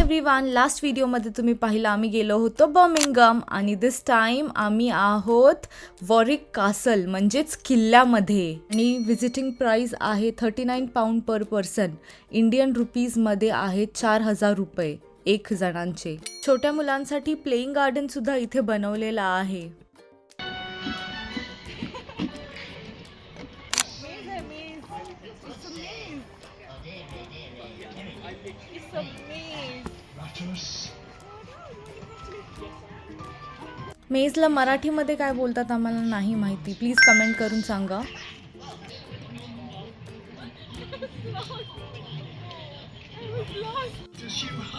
Everyone, last व्हिडिओमध्ये तुम्ही पाहिलं आम्ही गेलो होतो बर्मिंगहम आणि दिस टाइम आम्ही आहोत वॉरिक कासल म्हणजेच किल्ल्यामध्ये. आणि विजिटिंग प्राइस आहे 39 पाऊंड पर पर्सन. इंडियन रुपीजमध्ये आहे 4000 रुपये एक जणांचे. छोट्या मुलांसाठी प्लेइंग गार्डन सुद्धा इथे बनवलेला आहे. मेजला मराठीमध्ये काय बोलतात आम्हाला नाही माहिती, प्लीज कमेंट करून सांगा.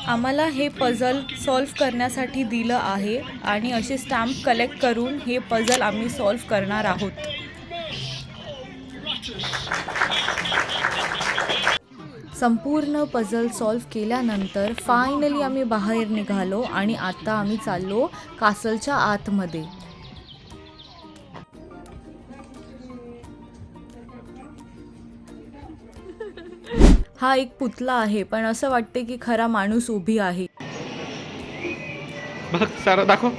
आम्हाला हे पझल सॉल्व करण्यासाठी दिलं आहे आणि असे स्टॅम्प कलेक्ट करून हे पझल आम्ही सॉल्व करणार आहोत. संपूर्ण पझल सॉल्व केल्यानंतर फायनली आम्ही बाहेर निघालो आणि आता आम्ही चाललो कासलच्या आतमध्ये. हा एक पुतळा आहे, पण असं वाटते की खरा माणूस उभी आहे. बघ सारा दाखव.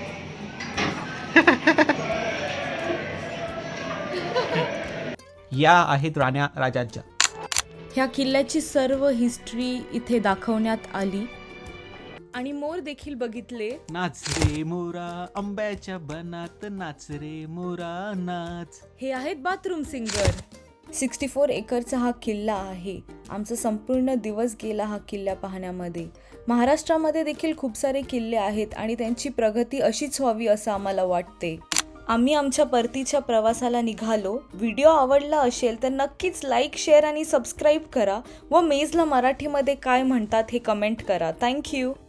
या आहेत राण्या राजांच्या. ह्या किल्ल्याची सर्व हिस्ट्री इथे दाखवण्यात आली आणि मोर देखील बघितले. नाच रे मोरा आंब्याच्या बनात, नाच रे मोरा नाच. हे आहेत बाथरूम सिंगर. 64 एकरचा हा किल्ला आहे. आमचा संपूर्ण दिवस गेला हा किल्ला पाहण्यामध्ये. महाराष्ट्रामध्ये देखील खूप सारे किल्ले आहेत आणि त्यांची प्रगती अशीच व्हावी असं आम्हाला वाटते. आम्ही आमच्या परतीच्या प्रवासाला निघालो. व्हिडिओ आवडला असेल तर नक्कीच लाईक, शेअर आणि सबस्क्राईब करा व मेजला मराठीमध्ये काय म्हणतात हे कमेंट करा. थँक्यू.